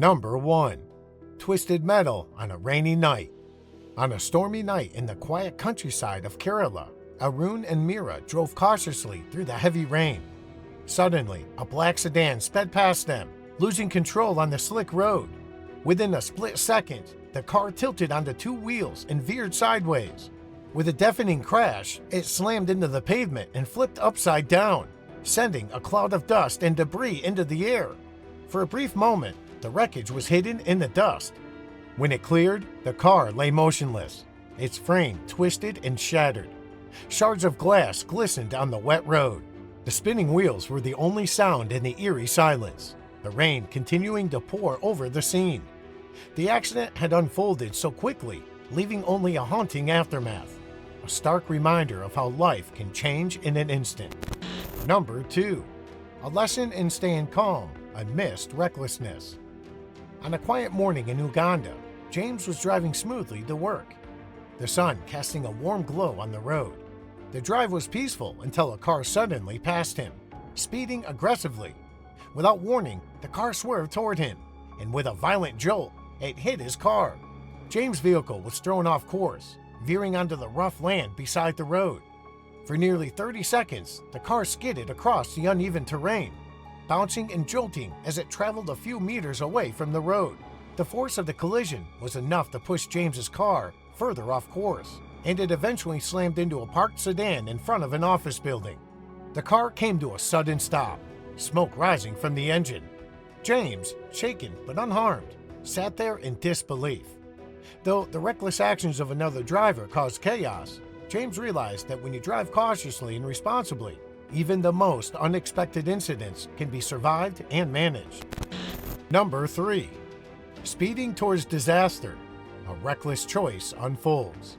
Number 1. Twisted Metal on a Rainy Night. On a stormy night in the quiet countryside of Kerala, Arun and Mira drove cautiously through the heavy rain. Suddenly, a black sedan sped past them, losing control on the slick road. Within a split second, the car tilted onto two wheels and veered sideways. With a deafening crash, it slammed into the pavement and flipped upside down, sending a cloud of dust and debris into the air. For a brief moment, the wreckage was hidden in the dust. When it cleared, the car lay motionless, its frame twisted and shattered. Shards of glass glistened on the wet road. The spinning wheels were the only sound in the eerie silence, the rain continuing to pour over the scene. The accident had unfolded so quickly, leaving only a haunting aftermath, a stark reminder of how life can change in an instant. Number 2. A lesson in staying calm amidst recklessness. On a quiet morning in Uganda, James was driving smoothly to work, the sun casting a warm glow on the road. The drive was peaceful until a car suddenly passed him, speeding aggressively. Without warning, the car swerved toward him, and with a violent jolt, it hit his car. James' vehicle was thrown off course, veering onto the rough land beside the road. For nearly 30 seconds, the car skidded across the uneven terrain, bouncing and jolting as it traveled a few meters away from the road. The force of the collision was enough to push James's car further off course, and it eventually slammed into a parked sedan in front of an office building. The car came to a sudden stop, smoke rising from the engine. James, shaken but unharmed, sat there in disbelief. Though the reckless actions of another driver caused chaos, James realized that when you drive cautiously and responsibly, even the most unexpected incidents can be survived and managed. Number 3. Speeding towards disaster. A reckless choice unfolds.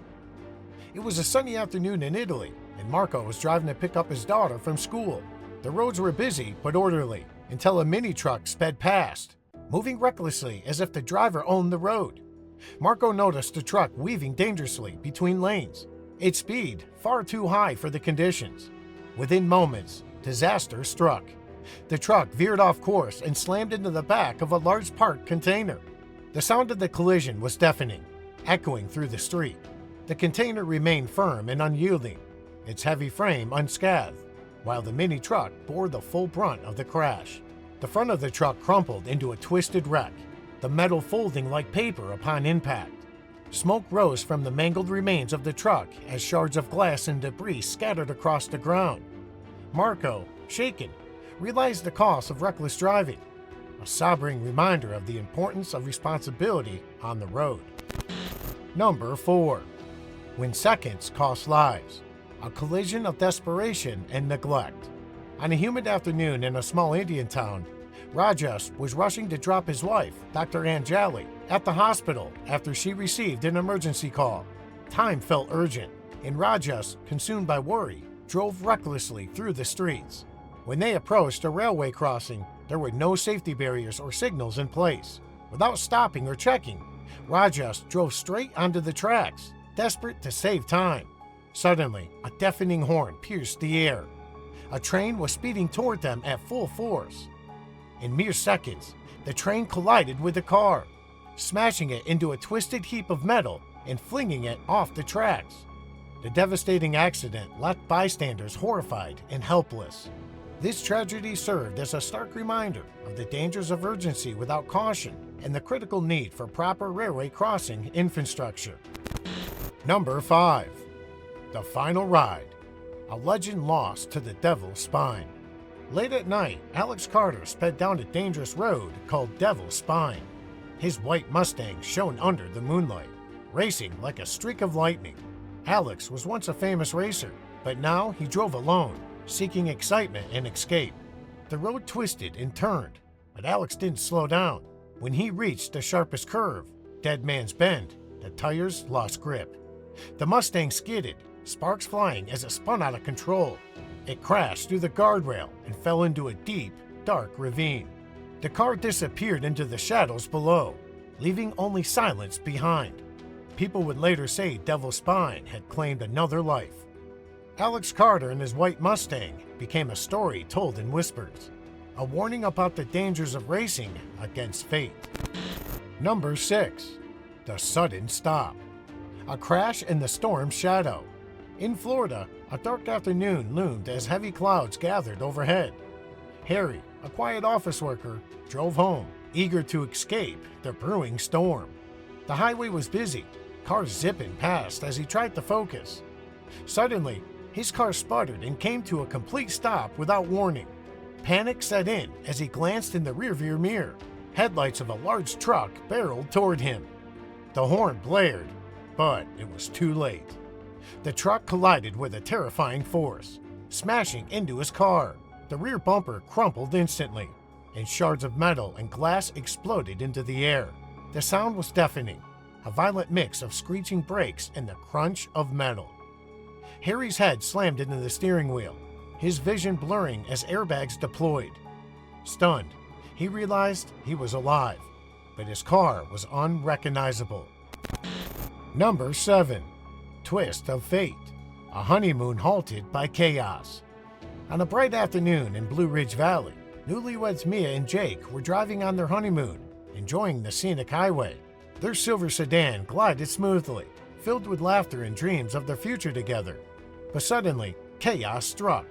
It was a sunny afternoon in Italy, and Marco was driving to pick up his daughter from school. The roads were busy but orderly until a mini truck sped past, moving recklessly as if the driver owned the road. Marco noticed the truck weaving dangerously between lanes, its speed far too high for the conditions. Within moments, disaster struck. The truck veered off course and slammed into the back of a large parked container. The sound of the collision was deafening, echoing through the street. The container remained firm and unyielding, its heavy frame unscathed, while the mini truck bore the full brunt of the crash. The front of the truck crumpled into a twisted wreck, the metal folding like paper upon impact. Smoke rose from the mangled remains of the truck as shards of glass and debris scattered across the ground. Marco, shaken, realized the cost of reckless driving, a sobering reminder of the importance of responsibility on the road. Number 4. When seconds cost lives. A collision of desperation and neglect. On a humid afternoon in a small Indian town, Rajesh was rushing to drop his wife, Dr. Anjali, at the hospital after she received an emergency call. Time felt urgent, and Rajesh, consumed by worry, drove recklessly through the streets. When they approached a railway crossing, there were no safety barriers or signals in place. Without stopping or checking, Rajesh drove straight onto the tracks, desperate to save time. Suddenly, a deafening horn pierced the air. A train was speeding toward them at full force. In mere seconds, the train collided with the car, smashing it into a twisted heap of metal and flinging it off the tracks. The devastating accident left bystanders horrified and helpless. This tragedy served as a stark reminder of the dangers of urgency without caution and the critical need for proper railway crossing infrastructure. Number 5. The Final Ride. A legend lost to the Devil's Spine. Late at night, Alex Carter sped down a dangerous road called Devil's Spine. His white Mustang shone under the moonlight, racing like a streak of lightning. Alex was once a famous racer, but now he drove alone, seeking excitement and escape. The road twisted and turned, but Alex didn't slow down. When he reached the sharpest curve, Dead Man's Bend, the tires lost grip. The Mustang skidded, sparks flying as it spun out of control. It crashed through the guardrail and fell into a deep, dark ravine. The car disappeared into the shadows below, leaving only silence behind. People would later say Devil's Spine had claimed another life. Alex Carter and his white Mustang became a story told in whispers. a warning about the dangers of racing against fate. Number 6. The sudden stop. A crash in the storm's shadow. In Florida, a dark afternoon loomed as heavy clouds gathered overhead. Harry, a quiet office worker, drove home, eager to escape the brewing storm. The highway was busy, cars zipping past as he tried to focus. Suddenly, his car sputtered and came to a complete stop without warning. Panic set in as he glanced in the rearview mirror. Headlights of a large truck barreled toward him. The horn blared, but it was too late. The truck collided with a terrifying force, smashing into his car. The rear bumper crumpled instantly, and shards of metal and glass exploded into the air. The sound was deafening, a violent mix of screeching brakes and the crunch of metal. Harry's head slammed into the steering wheel, his vision blurring as airbags deployed. Stunned, he realized he was alive, but his car was unrecognizable. Number 7. Twist of fate. A honeymoon halted by chaos. On a bright afternoon in Blue Ridge Valley, newlyweds Mia and Jake were driving on their honeymoon, enjoying the scenic highway. Their silver sedan glided smoothly, filled with laughter and dreams of their future together. But suddenly, chaos struck.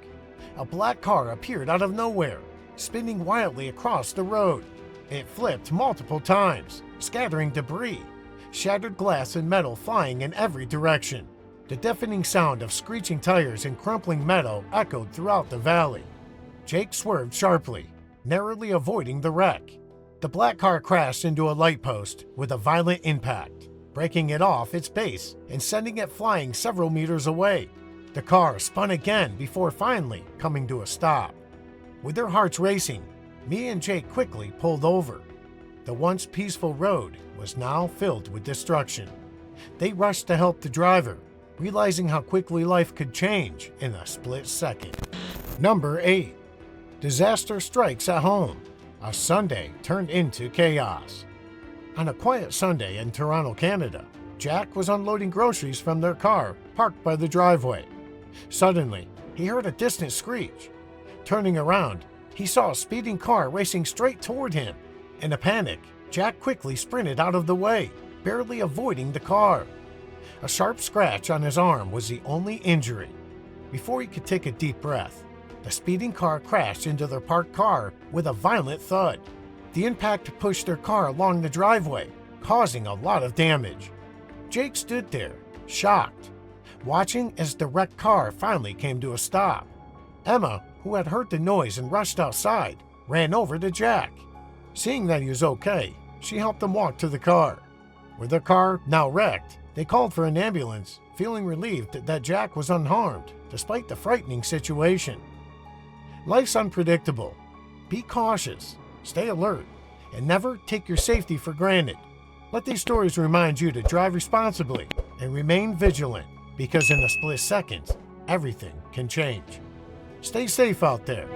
A black car appeared out of nowhere, spinning wildly across the road. It flipped multiple times, scattering debris, shattered glass and metal flying in every direction. The deafening sound of screeching tires and crumpling metal echoed throughout the valley. Jake swerved sharply, narrowly avoiding the wreck. The black car crashed into a light post with a violent impact, breaking it off its base and sending it flying several meters away. The car spun again before finally coming to a stop. With their hearts racing, Mia and Jake quickly pulled over. The once peaceful road was now filled with destruction. They rushed to help the driver, realizing how quickly life could change in a split second. Number 8. Disaster strikes at home. A Sunday turned into chaos. On a quiet Sunday in Toronto, Canada, Jack was unloading groceries from their car parked by the driveway. Suddenly, he heard a distant screech. Turning around, he saw a speeding car racing straight toward him. In a panic, Jack quickly sprinted out of the way, barely avoiding the car. A sharp scratch on his arm was the only injury. Before he could take a deep breath, the speeding car crashed into their parked car with a violent thud. The impact pushed their car along the driveway, causing a lot of damage. Jake stood there, shocked, watching as the wrecked car finally came to a stop. Emma, who had heard the noise and rushed outside, ran over to Jack. Seeing that he was okay, she helped him walk to the car. With their car now wrecked, they called for an ambulance, feeling relieved that Jack was unharmed, despite the frightening situation. Life's unpredictable. Be cautious, stay alert, and never take your safety for granted. Let these stories remind you to drive responsibly and remain vigilant, because in a split second, everything can change. Stay safe out there.